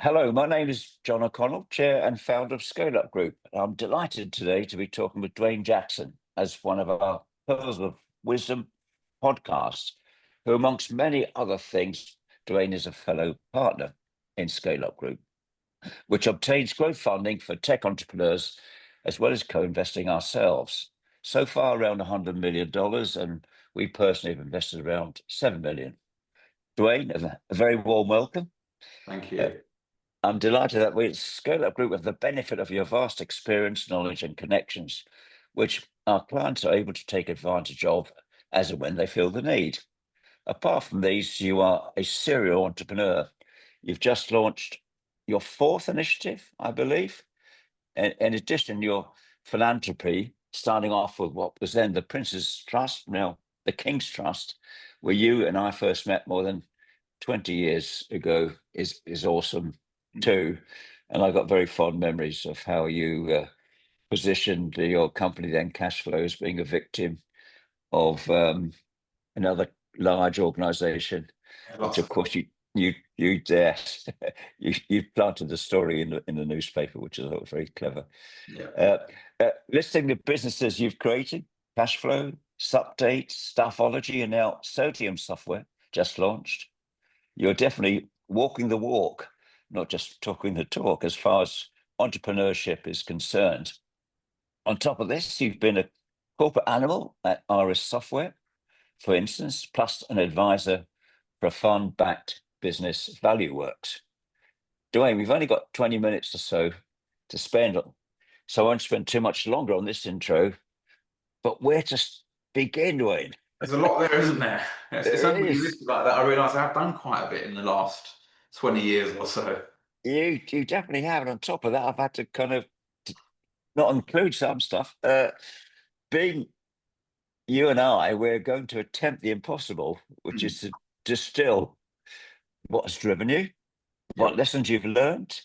Hello, my name is John O'Connell, Chair and Founder of Scale Up Group. I'm delighted today to be talking with Duane Jackson as one of our Pearls of Wisdom podcasts, who, amongst many other things, Duane is a fellow partner in Scale Up Group, which obtains growth funding for tech entrepreneurs as well as co-investing ourselves. So far, around $100 million, and we personally have invested around $7 million. Duane, a very warm welcome. Thank you. I'm delighted that we at Scale Up Group have the benefit of your vast experience, knowledge, and connections, which our clients are able to take advantage of as and when they feel the need. Apart from these, you are a serial entrepreneur. You've just launched your fourth initiative, I believe. In addition, your philanthropy, starting off with what was then the Prince's Trust, now the King's Trust, where you and I first met more than 20 years ago, is awesome too. And I got very fond memories of how you positioned your company then, KashFlow, as being a victim of another large organization, which of course you planted the story in the newspaper, which I thought was very clever. Yeah. Listing the businesses you've created: KashFlow, Update, Staffology, and now Sodium Software just launched. You're definitely walking the walk, not just talking the talk, as far as entrepreneurship is concerned. On top of this, you've been a corporate animal at RS Software, for instance, plus an advisor for a fund-backed business, ValueWorks. Duane, we've only got 20 minutes or so to spend, so I won't spend too much longer on this intro, but where to begin, Duane? There's a lot there, isn't there? It's only when you listen like that, I realise I've done quite a bit in the last 20 years or so. You definitely have. And on top of that, I've had to kind of not include some stuff. Being you and I, we're going to attempt the impossible, which is to distill what has driven you, what lessons you've learned,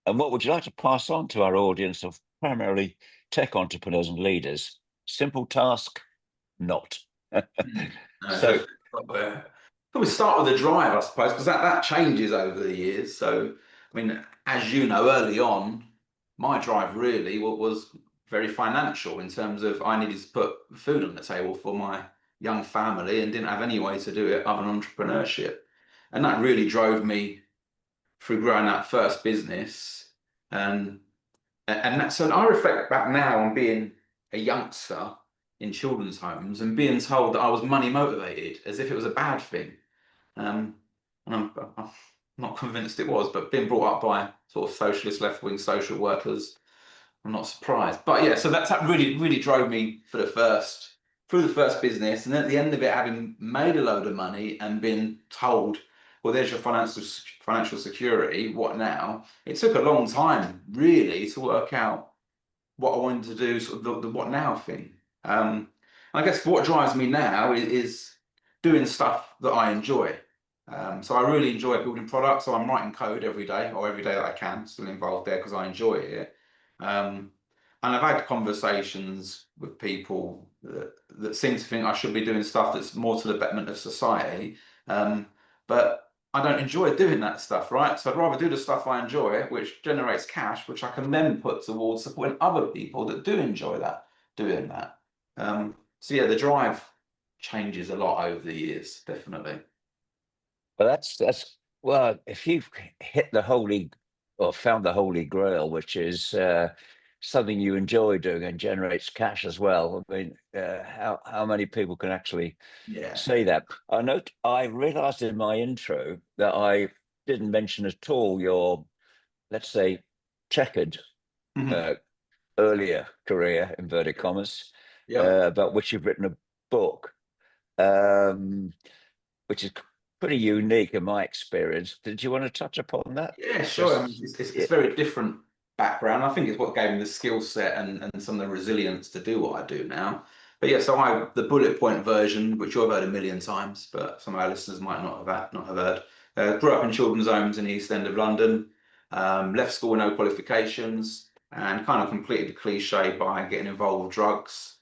and what would you like to pass on to our audience of primarily tech entrepreneurs and leaders. Simple task, not. So probably start with the drive, I suppose, because that changes over the years. So, I mean, as you know, early on, my drive really was very financial in terms of I needed to put food on the table for my young family and didn't have any way to do it other than entrepreneurship. And that really drove me through growing that first business. So I reflect back now on being a youngster in children's homes and being told that I was money motivated as if it was a bad thing. And I'm not convinced it was, but being brought up by sort of socialist left-wing social workers, I'm not surprised. But yeah, so that really drove me through the first business. And at the end of it, having made a load of money and been told, well, there's your financial security, what now? It took a long time, really, to work out what I wanted to do, sort of the what now thing. I guess what drives me now is doing stuff that I enjoy. So I really enjoy building products. So I'm writing code every day, or every day that I can, still involved there because I enjoy it. And I've had conversations with people that seem to think I should be doing stuff that's more to the betterment of society. But I don't enjoy doing that stuff, right? So I'd rather do the stuff I enjoy, which generates cash, which I can then put towards supporting other people that do enjoy doing that. So yeah, the drive changes a lot over the years, definitely. Well, well, if you've hit the holy or found the holy grail, which is something you enjoy doing and generates cash as well. I mean, how many people can actually say that? I realized in my intro that I didn't mention at all your, let's say, checkered earlier career, inverted commas, about which you've written a book, which is pretty unique in my experience. Did you want to touch upon that? Yeah, sure. I mean, it's very different background. I think it's what gave me the skill set and some of the resilience to do what I do now. But yeah, so the bullet point version, which you've heard a million times, but some of our listeners might not have heard. Grew up in children's homes in the East End of London. Left school with no qualifications and kind of completed the cliche by getting involved with drugs.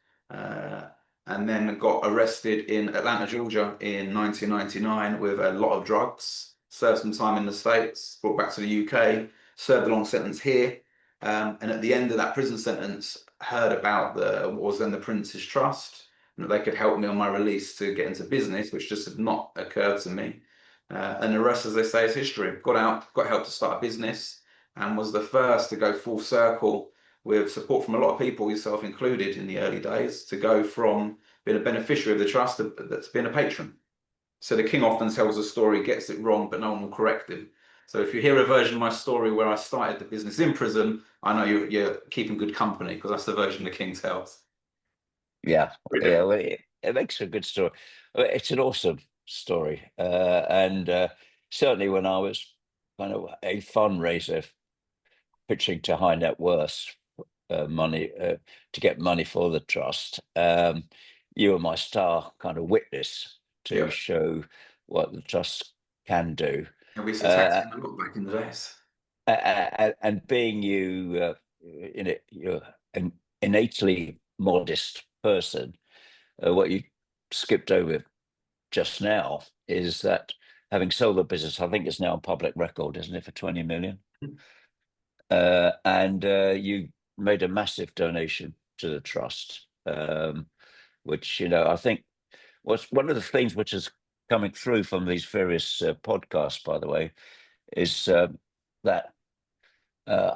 And then got arrested in Atlanta, Georgia in 1999 with a lot of drugs. served some time in the States, brought back to the UK, served a long sentence here. And at the end of that prison sentence, heard about what was then the Prince's Trust, and that they could help me on my release to get into business, which just had not occurred to me. And the rest, as they say, is history. Got out, got help to start a business, and was the first to go full circle with support from a lot of people, yourself included, in the early days, to go from being a beneficiary of the trust to being a patron. So the king often tells a story, gets it wrong, but no one will correct him. So if you hear a version of my story where I started the business in prison, I know you're keeping good company, because that's the version the king tells. Yeah, Very yeah. different. Well, it makes a good story. It's an awesome story, and certainly when I was kind of a fundraiser pitching to high net worth money to get money for the trust, you were my star kind of witness to Yeah. show what the trust can do. And we used to tag Uh, team a lot back in the days. and being you, in it, you're an innately modest person. What you skipped over just now is that having sold the business, I think it's now on public record, isn't it, for 20 million? And you made a massive donation to the trust, which, I think was one of the things which is coming through from these various podcasts, by the way, is that uh,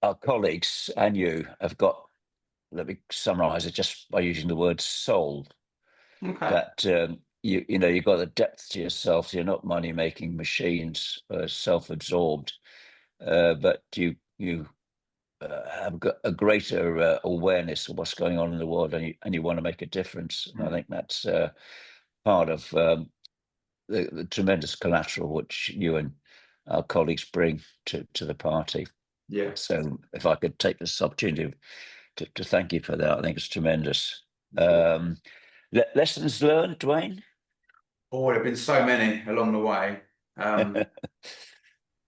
our colleagues and you have got, let me summarize it just by using the word soul, Okay. that you've got a depth to yourself. You're not money making machines, self-absorbed, but you have got a greater awareness of what's going on in the world, and you want to make a difference. And I think that's part of the tremendous collateral which you and our colleagues bring to the party. Yeah. So if I could take this opportunity to thank you for that, I think it's tremendous. Sure. Lessons learned, Duane? Oh, there have been so many along the way.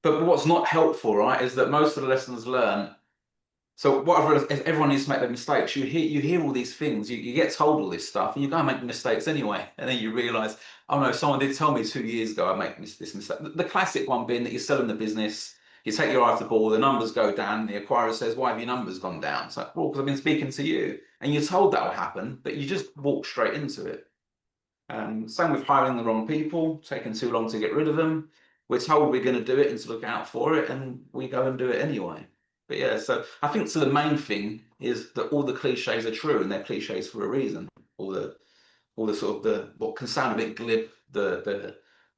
But what's not helpful, right, is that most of the lessons learned. So what I've realized is everyone needs to make their mistakes. You hear all these things, you get told all this stuff, and you go and make mistakes anyway. And then you realize, oh no, someone did tell me 2 years ago I make this mistake. The classic one being that you're selling the business, you take your eye off the ball, the numbers go down, the acquirer says, why have your numbers gone down? It's like, well, because I've been speaking to you. And you're told that will happen, but you just walk straight into it. Same with hiring the wrong people, taking too long to get rid of them. We're told we're going to do it and to look out for it, and we go and do it anyway. But yeah, so I think the main thing is that all the cliches are true, and they're cliches for a reason. All the sort of the what can sound a bit glib, the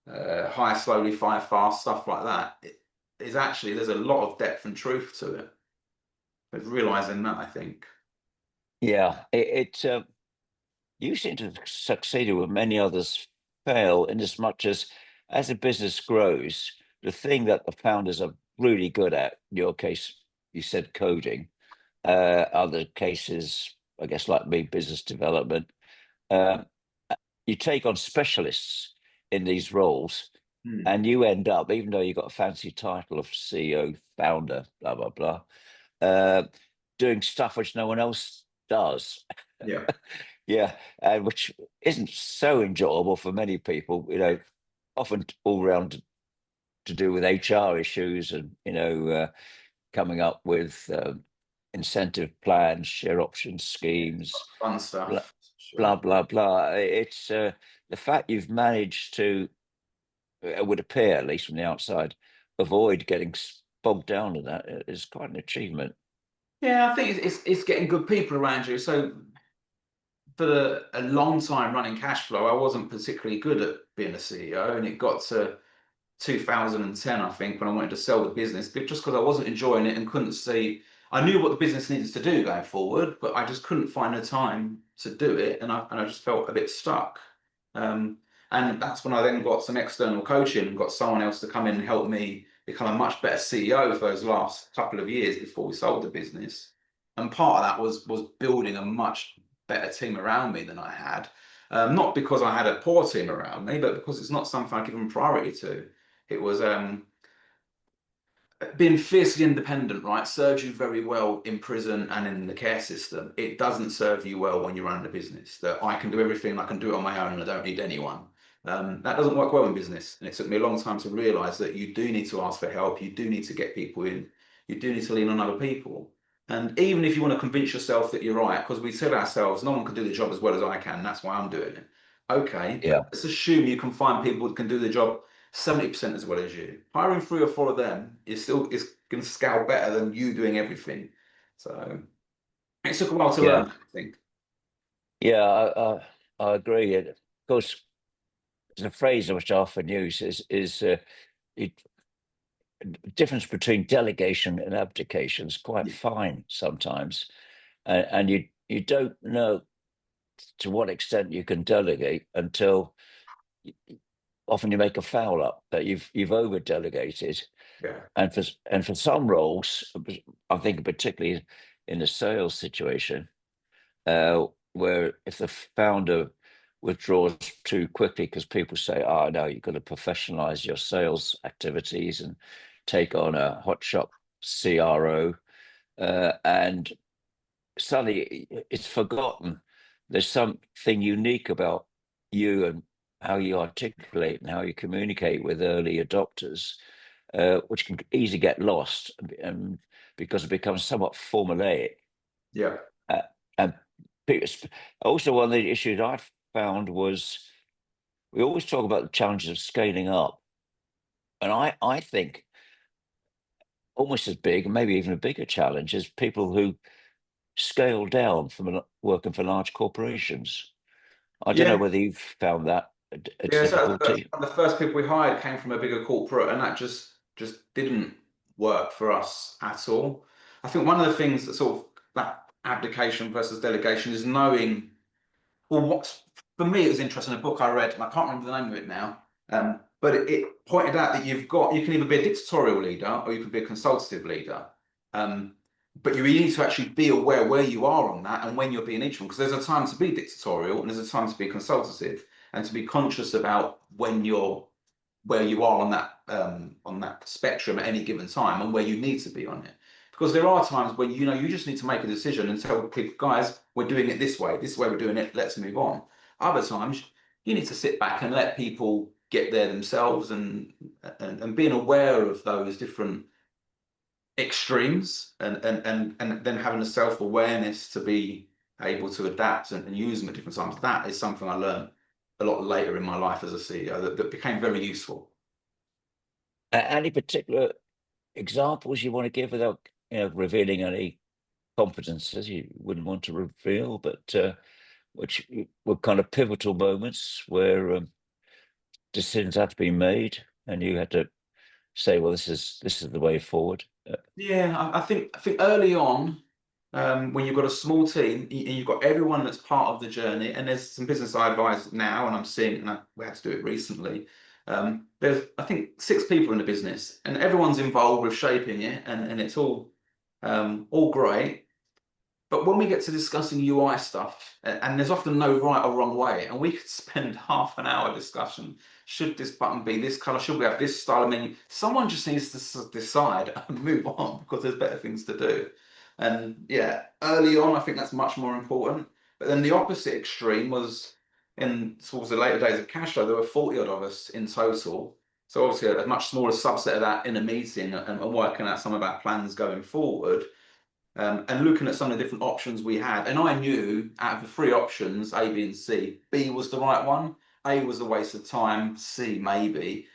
hire slowly, fire fast, stuff like that. It is actually, there's a lot of depth and truth to it. But realizing that, I think. Yeah, you seem to have succeeded where many others fail, in as much as a business grows, the thing that the founders are really good at, in your case, you said coding, other cases, I guess, like me, business development, uh, you take on specialists in these roles, Hmm. and you end up, even though you've got a fancy title of CEO, founder, blah, blah, blah, uh, doing stuff which no one else does. Yeah. Yeah, and which isn't so enjoyable for many people, often all round to do with HR issues, and, coming up with incentive plans, share option schemes, Fun blah, stuff. Sure. blah, blah, blah. It's the fact you've managed to, it would appear, at least from the outside, avoid getting bogged down in that is quite an achievement. Yeah, I think it's getting good people around you. So for a long time running cash flow, I wasn't particularly good at being a CEO, and it got to 2010, I think, when I wanted to sell the business, but just because I wasn't enjoying it and couldn't see. I knew what the business needed to do going forward, but I just couldn't find the time to do it, and I just felt a bit stuck. Um, and that's when I then got some external coaching and got someone else to come in and help me become a much better CEO for those last couple of years before we sold the business. And part of that was building a much better team around me than I had. Not because I had a poor team around me, but because it's not something I've given priority to. It was being fiercely independent, right? Serves you very well in prison and in the care system. It doesn't serve you well when you run a business. That I can do everything, I can do it on my own, and I don't need anyone. That doesn't work well in business. And it took me a long time to realize that you do need to ask for help. You do need to get people in. You do need to lean on other people. And even if you want to convince yourself that you're right, because we tell ourselves, no one can do the job as well as I can, that's why I'm doing it. Okay, Yeah, let's assume you can find people that can do the job 70% as well as you. Hiring 3 or 4 of them is going to scale better than you doing everything. So it took a while to yeah, learn, I think. yeah. I agree. Of course, the phrase which I often use is it, difference between delegation and abdication is quite Yeah, fine sometimes, and you don't know to what extent you can delegate until often you make a foul up that you've over delegated, yeah, and for some roles, I think particularly in the sales situation, where if the founder withdraws too quickly because people say, "Oh no, you've got to professionalize your sales activities and take on a hotshot CRO," and suddenly it's forgotten. There's something unique about you and how you articulate and how you communicate with early adopters, which can easily get lost, because it becomes somewhat formulaic. yeah. Uh, and also, one of the issues I found was we always talk about the challenges of scaling up, and I think almost as big, and maybe even a bigger challenge, is people who scale down from working for large corporations. I don't know Yeah, whether you've found that a yeah, so that's difficulty. one of the first people we hired came from a bigger corporate, and that just didn't work for us at all. I think one of the things that sort of that abdication versus delegation is knowing. Well, what's for me, it was interesting. A book I read, and I can't remember the name of it now. But it pointed out that you can either be a dictatorial leader or you can be a consultative leader. Um, but you need to actually be aware where you are on that and when you're being each one, because there's a time to be dictatorial and there's a time to be consultative, and to be conscious about when you're where you are on that spectrum at any given time and where you need to be on it. Because there are times when you just need to make a decision and tell people, guys, we're doing it this way we're doing it, let's move on. Other times you need to sit back and let people get there themselves, and being aware of those different extremes, and then having a self-awareness to be able to adapt and use them at different times. That is something I learned a lot later in my life as a CEO that became very useful. Any particular examples you want to give without revealing any confidences you wouldn't want to reveal, but which were kind of pivotal moments where decisions had to be made and you had to say, well, this is the way forward. Yeah, I think early on, when you've got a small team and you've got everyone that's part of the journey, and there's some business I advise now, and I'm seeing, and we had to do it recently. There's I think 6 people in the business, and everyone's involved with shaping it, and it's all great. But when we get to discussing UI stuff, and there's often no right or wrong way, and we could spend half an hour discussion. Should this button be this color? Should we have this style of menu? Someone just needs to decide and move on because there's better things to do. And yeah, early on, I think that's much more important. But then the opposite extreme was in towards the later days of KashFlow, there were 40 odd of us in total. So obviously a much smaller subset of that in a meeting, and working out some of our plans going forward, and looking at some of the different options we had. And I knew out of the 3 options, A, B, and C, B was the right one. A was a waste of time, C maybe.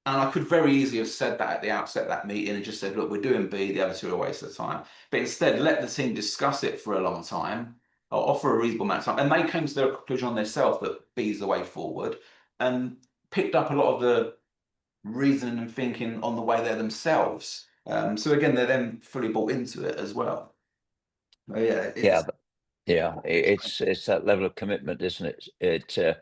And I could very easily have said that at the outset of that meeting and just said, look, we're doing B, the other 2 are a waste of time. But instead, let the team discuss it for a long time, or offer a reasonable amount of time. And they came to their conclusion on themselves that B is the way forward, and picked up a lot of the reasoning and thinking on the way there themselves. So again, they're then fully bought into it as well. Oh, yeah, Yeah, it's yeah, it's that level of commitment, isn't it? Uh,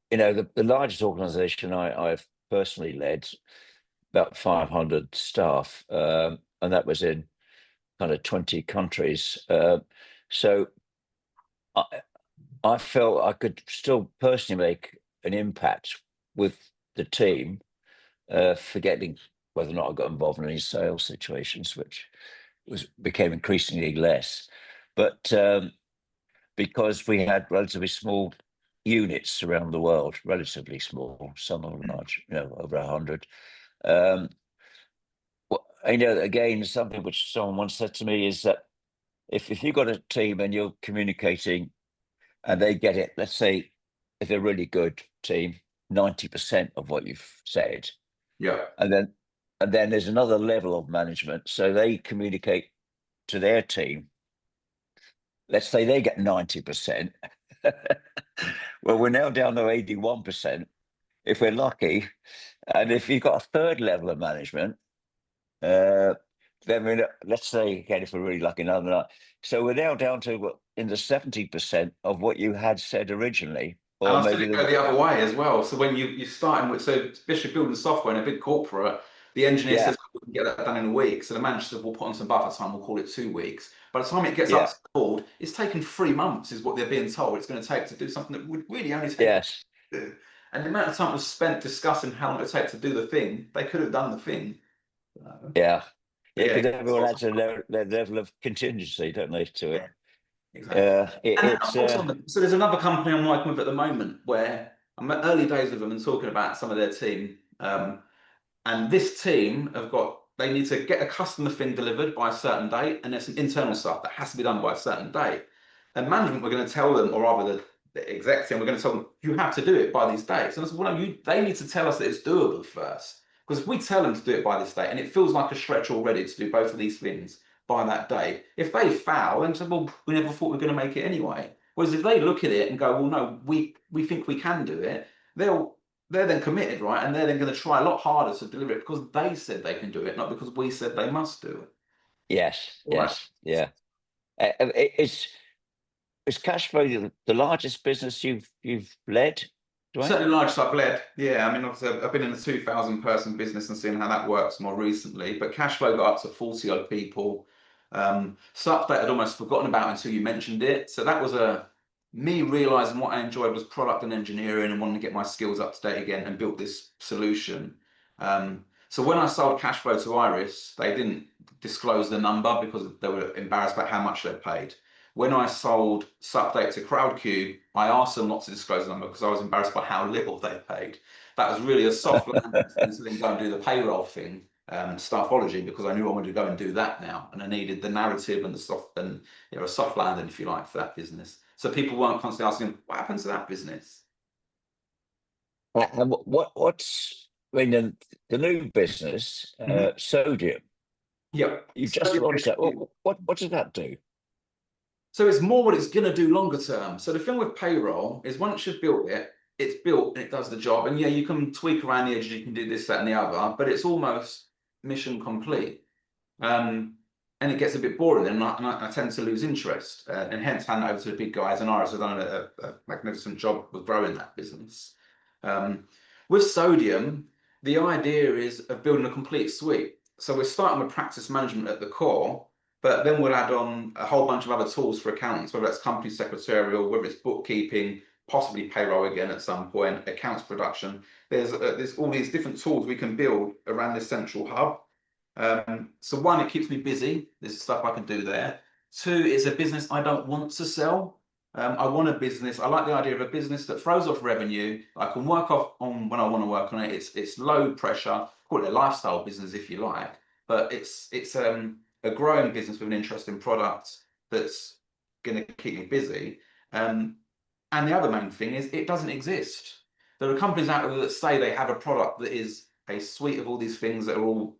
the largest organization I've personally led, about 500 staff, and that was in kind of 20 countries. So I, I felt I could still personally make an impact with the team, forgetting whether or not I got involved in any sales situations, which became increasingly less. But because we had relatively small units around the world, relatively small, some are large, over 100. Well, again, something which someone once said to me is that if you've got a team and you're communicating and they get it, let's say if they're a really good team, 90% of what you've said, Yeah. and then there's another level of management, so they communicate to their team. Let's say they get 90%. Well, we're now down to 81%, if we're lucky. And if you've got a third level of management, then let's say again, if we're really lucky, another night. So we're now down to in the 70% of what you had said originally, And or I've seen maybe it go the other way as well. So when you're starting with, so especially building software in a big corporate, the engineer yeah, says we can get that done in a week. So the manager says we'll put on some buffer time. We'll call it 2 weeks. By the time it gets up yeah, to the board, it's taken 3 months, is what they're being told it's going to take to do something that would really only take. yes, And the amount of time was spent discussing how long it takes to do the thing, they could have done the thing. yeah, But yeah, yeah, because everyone adds their level of contingency, don't they, to yeah, it? exactly. And then It's also, so there's another company I'm working with at the moment where I'm at early days with them and talking about some of their team. And this team they need to get a customer thing delivered by a certain date, and there's some internal stuff that has to be done by a certain date. And management, we're going to tell them, or rather the exec team, we're going to tell them, you have to do it by these dates. And I said, well, no, they need to tell us that it's doable first. Because if we tell them to do it by this date, and it feels like a stretch already to do both of these things by that date, if they foul, then say, well, we never thought we were going to make it anyway. Whereas if they look at it and go, well, no, we think we can do it, they're then committed, right? And they're then going to try a lot harder to deliver it because they said they can do it, not because we said they must do it. yes, Right. yes, yeah. Is Cashflow the largest business you've led, Dwayne? Certainly large stuff led. Yeah, I mean, obviously, I've been in a 2,000 person business and seen how that works more recently. But Cashflow got up to 40 odd people. Stuff that I'd almost forgotten about until you mentioned it. So that was me realizing what I enjoyed was product and engineering and wanting to get my skills up to date again and built this solution. So when I sold Cashflow to Iris, they didn't disclose the number because they were embarrassed about how much they paid. When I sold Supdate to Crowdcube, I asked them not to disclose the number because I was embarrassed by how little they paid. That was really a soft landing to then go and do the payroll thing, Staffology, because I knew I wanted to go and do that now, and I needed the narrative and a soft landing, if you like, for that business. So people weren't constantly asking, "What happened to that business?" And what's the new business, Mhm. Sodium? Yeah. You So just launched that. What does that do? So it's more what it's going to do longer term. So the thing with payroll is once you've built it, it's built and it does the job. And yeah, you can tweak around the edges, you can do this, that, and the other, but it's almost mission complete. And it gets a bit boring, and I tend to lose interest, and hence hand over to the big guys. And Iris have done a magnificent job with growing that business. With Sodium, the idea is of building a complete suite. So we're starting with practice management at the core, but then we'll add on a whole bunch of other tools for accountants, whether that's company secretarial, whether it's bookkeeping, possibly payroll again at some point, accounts production. There's all these different tools we can build around this central hub. So one, it keeps me busy. There's stuff I can do there. Two, it's a business I don't want to sell. I want a business. I like the idea of a business that throws off revenue. I can work off on when I want to work on it. It's low pressure. Call it a lifestyle business if you like, but it's a growing business with an interesting product that's going to keep me busy. And the other main thing is it doesn't exist. There are companies out there that say they have a product that is a suite of all these things that are all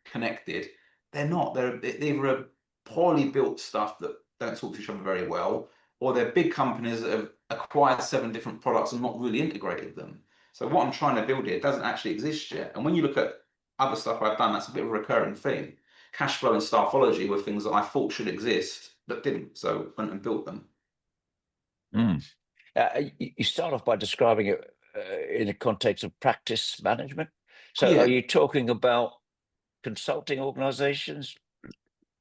connected. They're not. They're either a poorly built stuff that don't talk to each other very well, or they're big companies that have acquired 7 different products and not really integrated them. So what I'm trying to build here doesn't actually exist yet. And when you look at other stuff I've done, that's a bit of a recurring theme. Cashflow and Staffology were things that I thought should exist that didn't. So I went and built them. Mm. You start off by describing it in the context of practice management. So are Yeah. you talking about consulting organizations,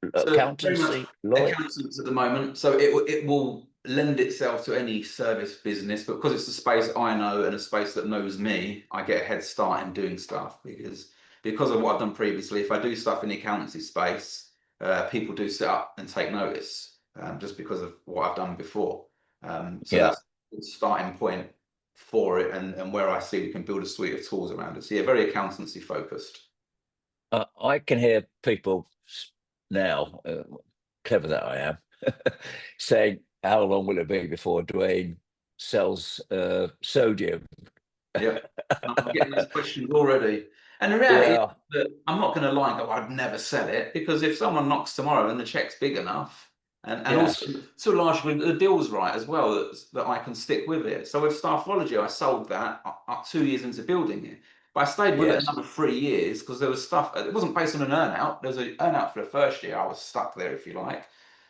So very much accountancy, lawyer? accountants at the moment. So it will lend itself to any service business, but because it's a space I know and a space that knows me, I get a head start in doing stuff because of what I've done previously. If I do stuff in the accountancy space, people do sit up and take notice just because of what I've done before. So Yeah. good starting point for it, and where I see we can build a suite of tools around it. So yeah, very accountancy focused. I can hear people now, clever that I am, saying, "How long will it be before Duane sells sodium?" Yeah, I'm getting those questions already. And the reality is Yeah. that I'm not going to lie and go, I'd never sell it, because if someone knocks tomorrow and the check's big enough, and also Yes. to a large degree the deal's right as well, that I can stick with it. So with Staffology, I sold that 2 years into building it. But I stayed with it Yes. another 3 years because there was stuff, it wasn't based on an earnout. There was an earnout for the first year. I was stuck there, if you like.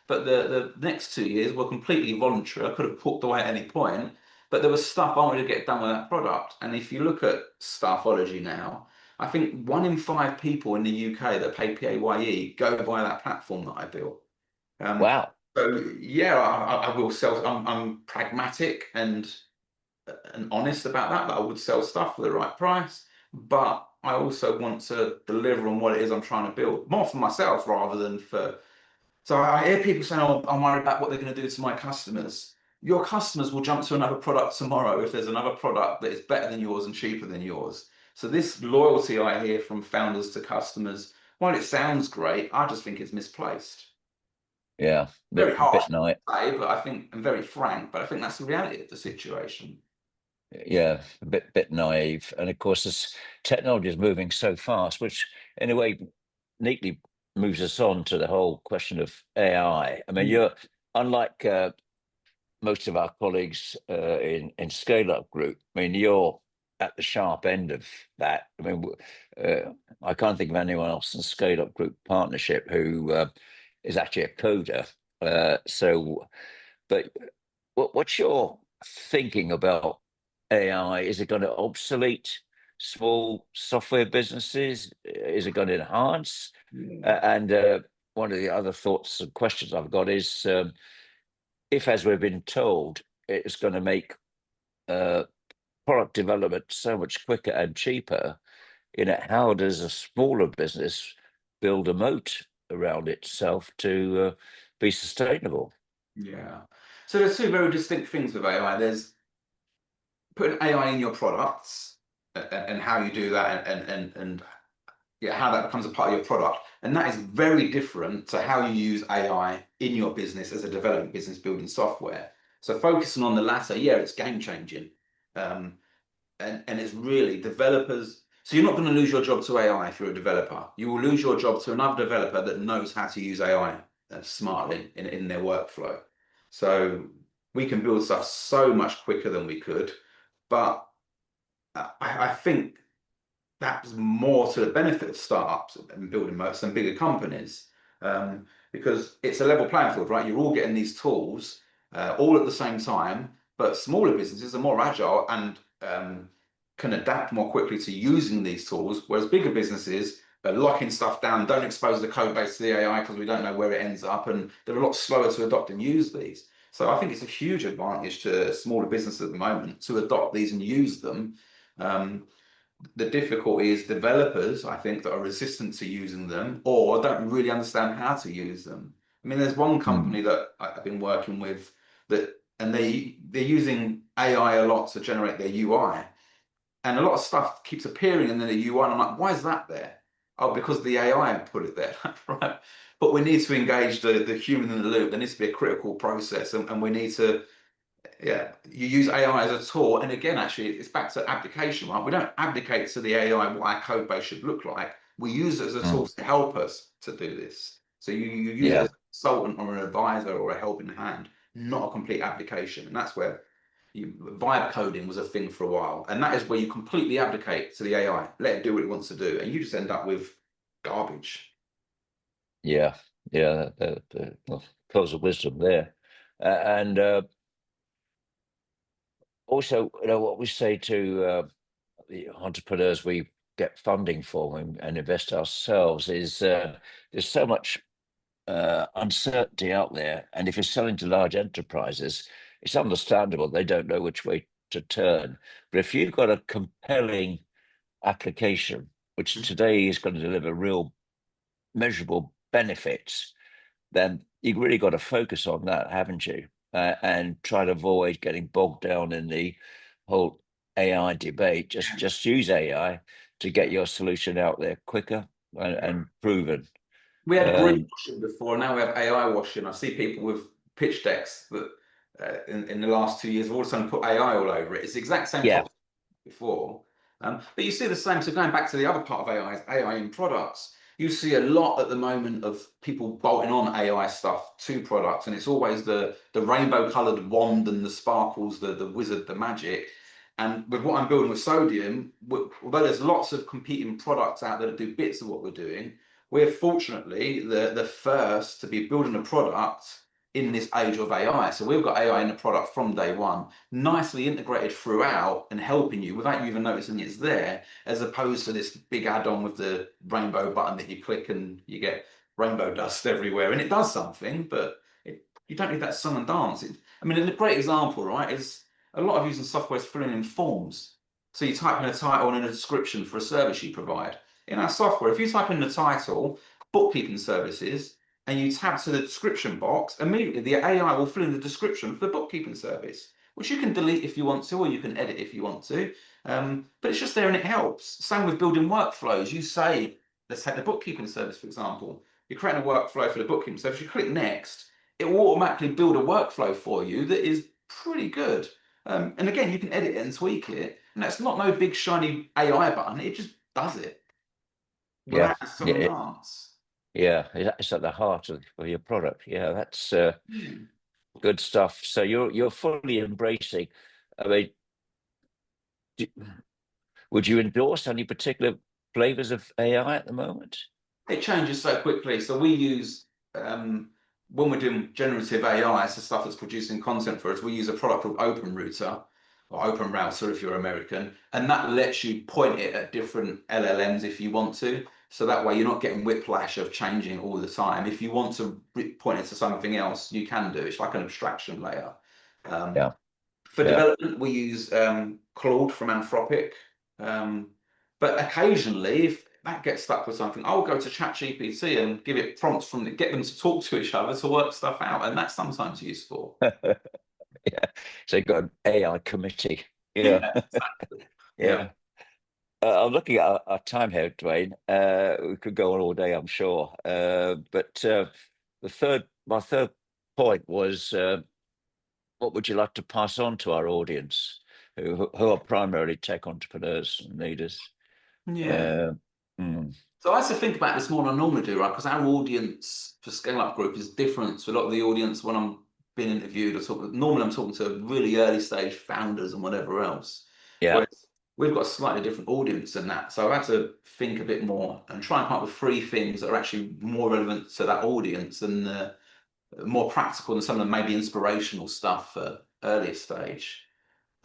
But the next 2 years were completely voluntary. I could have walked away at any point. But there was stuff I wanted to get done with that product. And if you look at Staffology now, I think 1 in 5 people in the UK that pay PAYE go via that platform that I built. Um, Wow. so yeah, I will sell. I'm pragmatic and honest about that. That I would sell stuff for the right price, but I also want to deliver on what it is I'm trying to build, more for myself rather than for. So I hear people saying, "Oh, I'm worried about what they're going to do to my customers." Your customers will jump to another product tomorrow if there's another product that is better than yours and cheaper than yours. So this loyalty I hear from founders to customers, while it sounds great, I just think it's misplaced. Yeah. Very harsh Bit to naive. say, but I think, and very frank, but I think that's the reality of the situation. Yeah, bit naive. And of course, this technology is moving so fast, which in a way neatly moves us on to the whole question of AI. I mean, Mm. you're unlike most of our colleagues in Scale Up Group. I mean, you're at the sharp end of that. I mean, I can't think of anyone else in Scale Up Group partnership who is actually a coder. So, but what's your thinking about AI? Is it going to obsolete small software businesses? Is it going to enhance? Yeah. And one of the other thoughts and questions I've got is, if, as we've been told, it's going to make uh, product development so much quicker and cheaper, how does a smaller business build a moat around itself to be sustainable? Yeah. So there's two very distinct things with AI. There's putting AI in your products, and how you do that, and yeah, how that becomes a part of your product. And that is very different to how you use AI in your business as a development business building software. So focusing on the latter, yeah, it's game changing. Um, and it's really developers. So you're not going to lose your job to AI if you're a developer. You will lose your job to another developer that knows how to use AI smartly in their workflow. So we can build stuff so much quicker than we could, but I think that's more to the benefit of startups and building moats than bigger companies, because it's a level playing field, right? You're all getting these tools all at the same time, but smaller businesses are more agile and can adapt more quickly to using these tools, whereas bigger businesses are locking stuff down, don't expose the code base to the AI because we don't know where it ends up, and they're a lot slower to adopt and use these. So I think it's a huge advantage to smaller businesses at the moment to adopt these and use them. Um, the difficulty is developers, I think, that are resistant to using them or don't really understand how to use them. I mean, there's one Hmm. company that I've been working with that, and they're using AI a lot to generate their UI, and a lot of stuff keeps appearing in the UI. And I'm like, why is that there? Oh, because the AI put it there, right? But we need to engage the human in the loop. There needs to be a critical process, and we need to, yeah, you use AI as a tool. And again, actually, it's back to application, right? We don't abdicate to the AI what our code base should look like. We use it as a tool Mm. to help us to do this. So you use it as Yeah. a consultant or an advisor or a helping hand, not a complete application. And that's where vibe coding was a thing for a while. And that is where you completely abdicate to the AI, let it do what it wants to do. And you just end up with garbage. Yeah. Yeah. Well, pearls of wisdom there. And also, what we say to the entrepreneurs we get funding for and invest ourselves is, there's so much uncertainty out there. And if you're selling to large enterprises, it's understandable they don't know which way to turn. But if you've got a compelling application, which today is going to deliver real measurable benefits, then you've really got to focus on that, haven't you? and try to avoid getting bogged down in the whole AI debate. Just use AI to get your solution out there quicker and proven. We had Um, greenwashing before, now we have AI washing. I see people with pitch decks that in the last 2 years have all of a sudden put AI all over it. It's the exact same yeah, topic before. But you see the same. So going back to the other part of AI, is AI in products. You see a lot at the moment of people bolting on AI stuff to products, and it's always the rainbow-coloured wand and the sparkles, the wizard, the magic. And with what I'm building with Sodium, although there's lots of competing products out there that do bits of what we're doing, we're fortunately the first to be building a product in this age of AI. So we've got AI in the product from day one, nicely integrated throughout and helping you without you even noticing it's there, as opposed to this big add-on with the rainbow button that you click and you get rainbow dust everywhere. And it does something, but you don't need that song and dance. I mean, a great example, right, is a lot of using software is filling in forms. So you type in a title and a description for a service you provide. In our software, if you type in the title, bookkeeping services, and you tab to the description box, immediately the AI will fill in the description for the bookkeeping service, which you can delete if you want to, or you can edit if you want to. But it's just there and it helps. Same with building workflows. You say, let's take the bookkeeping service, for example. You're creating a workflow for the bookkeeping service. You click next, it will automatically build a workflow for you that is pretty good. And again, you can edit it and tweak it. And that's not no big shiny AI button. It just does it yeah, without a song yeah, and dance. yeah. It's at the heart of your product. Yeah, that's Hmm. good stuff. So you're fully embracing. I mean, do, would you endorse any particular flavors of AI at the moment? It changes so quickly. So we use when we're doing generative AI, so stuff that's producing content for us, we use a product called OpenRouter or Open Router if you're American, and that lets you point it at different LLMs if you want to. So that way you're not getting whiplash of changing all the time. If you want to point it to something else, you can do. It's like an abstraction layer. Um, Yeah, for yeah. development, we use Claude from Anthropic. Um, but occasionally, if that gets stuck with something, I'll go to ChatGPT and give it prompts from it, get them to talk to each other to work stuff out, and that's sometimes useful. Yeah. So you've got an AI committee. Yeah, Yeah, exactly. Yeah. yeah. I'm looking at our time here, Duane. We could go on all day, I'm sure. But my third point was, what would you like to pass on to our audience, who are primarily tech entrepreneurs and leaders? Yeah. Uh, mm, So I had to think about this more than I normally do, right? Because our audience for Scale Up Group is different to a lot of the audience when I'm being interviewed. Normally I'm talking to really early stage founders and whatever else. yeah, Whereas we've got a slightly different audience than that. So I've had to think a bit more and try and come up with three things that are actually more relevant to that audience and more practical than some of the maybe inspirational stuff for earlier stage.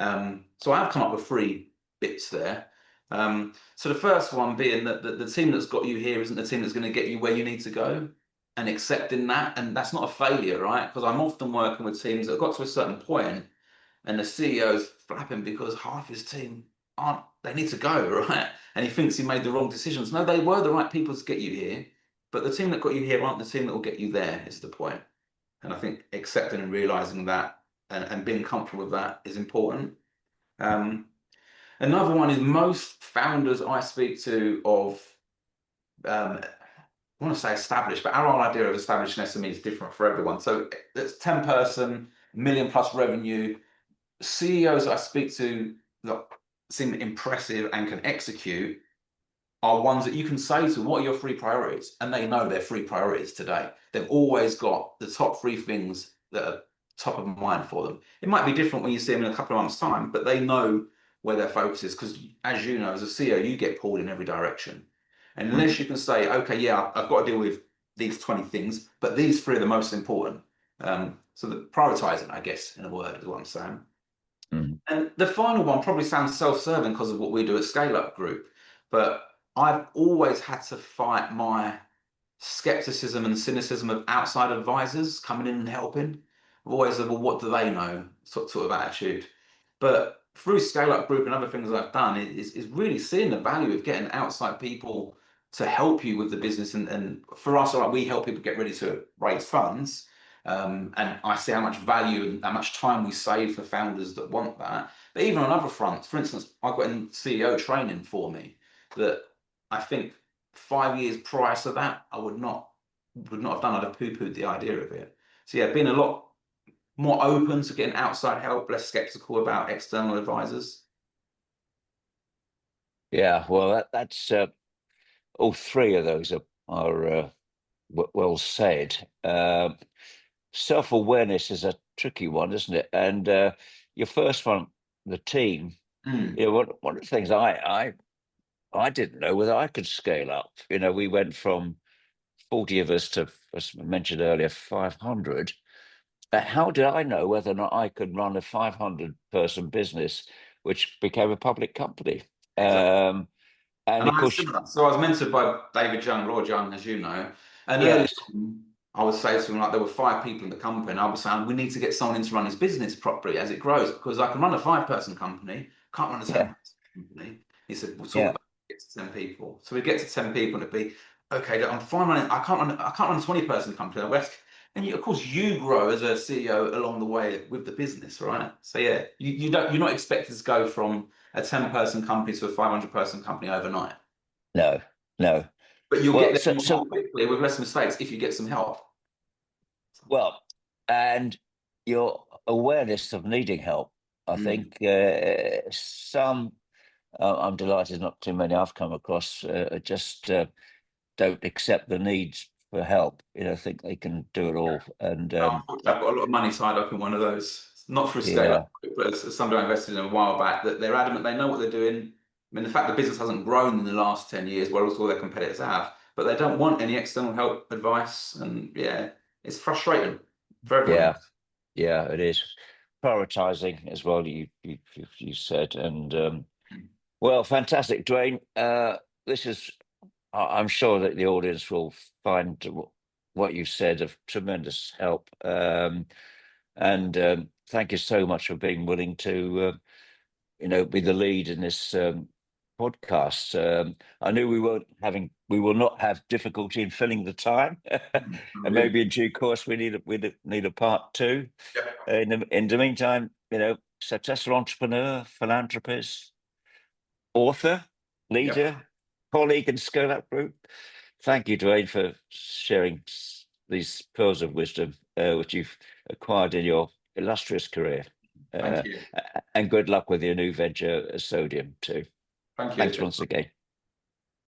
So I've come up with three bits there. So the first one being that the team that's got you here isn't the team that's going to get you where you need to go, and accepting that, and that's not a failure, right? Because I'm often working with teams that have got to a certain point, and the CEO's flapping because half his team aren't. They need to go, right? And he thinks he made the wrong decisions. No, they were the right people to get you here, but the team that got you here aren't the team that will get you there. Is the point. And I think accepting and realizing that and being comfortable with that is important. Um, Another one is most founders I speak to of, I want to say established, but our whole idea of established SME is different for everyone. So it's 10 person, million plus revenue. CEOs I speak to that seem impressive and can execute are ones that you can say to, what are your three priorities? And they know their three priorities today. They've always got the top three things that are top of mind for them. It might be different when you see them in a couple of months' time, but they know where their focus is because, as you know, as a CEO, you get pulled in every direction. And mm, unless you can say, okay, yeah, I've got to deal with these 20 things, but these three are the most important. So the prioritizing, I guess, in a word, is what I'm saying. mm, And the final one probably sounds self-serving because of what we do at Scale Up Group, but I've always had to fight my skepticism and cynicism of outside advisors coming in and helping. I've always said, well, what do they know? Sort of attitude. But through Scale Up Group and other things I've done is really seeing the value of getting outside people to help you with the business. And for us, all right, we help people get ready to raise funds. And I see how much value and how much time we save for founders that want that. But even on other fronts, for instance, I got in CEO training for me that I think 5 years prior to that, I would not have done. I'd have poo-pooed the idea of it. So yeah, being a lot more open to getting outside help, less skeptical about external advisors. Yeah, well, that's all three of those are well said. Self-awareness is a tricky one, isn't it? And your first one, the team. Mm, You know, one of the things I didn't know whether I could scale up. You know, we went from 40 of us to, as I mentioned earlier, 500. How did I know whether or not I could run a 500-person business, which became a public company? exactly. Um, and And of I was course, similar. So I was mentored by David Young, Lord Young, as you know. And early yes, on, I would say to him, like, there were 5 people in the company. And I was saying, we need to get someone in to run his business properly as it grows, because I can run a 5-person company, can't run a yeah, 10-person company. He said, we'll talk yeah, about get to 10 people. So we get to 10 people and it'd be, okay, look, I'm fine running, I can't run a 20-person company. And you, of course, you grow as a CEO along the way with the business, right? So yeah, you're not expected to go from a 10-person company to a 500-person company overnight. no, no. But you'll get Well, there more so quickly with less mistakes if you get some help. well, and your awareness of needing help. I Mm. think some. I'm delighted not too many I've come across just don't accept the needs for help. You know, think they can do it all. And No, unfortunately, I've got a lot of money tied up in one of those. Not for a scale yeah, up, but as somebody I invested in a while back, that they're adamant they know what they're doing. I mean, the fact the business hasn't grown in the last 10 years, whereas all their competitors have, but they don't want any external help, advice, and yeah, it's frustrating for everyone. yeah, yeah, it is. Prioritizing as well, you said. And well, fantastic, Dwayne. This is, I'm sure that the audience will find what you said of tremendous help. And thank you so much for being willing to be the lead in this podcast. I knew we will not have difficulty in filling the time, and Really. maybe in due course we need a part two. Yeah. In the meantime, successful entrepreneur, philanthropist, author, Yeah. leader, colleague, and scale up group. Thank you, Dwayne, for sharing these pearls of wisdom which you've acquired in your illustrious career. Thank Uh, you. and good luck with your new venture, Sodium, too. Thank you. Thanks once again.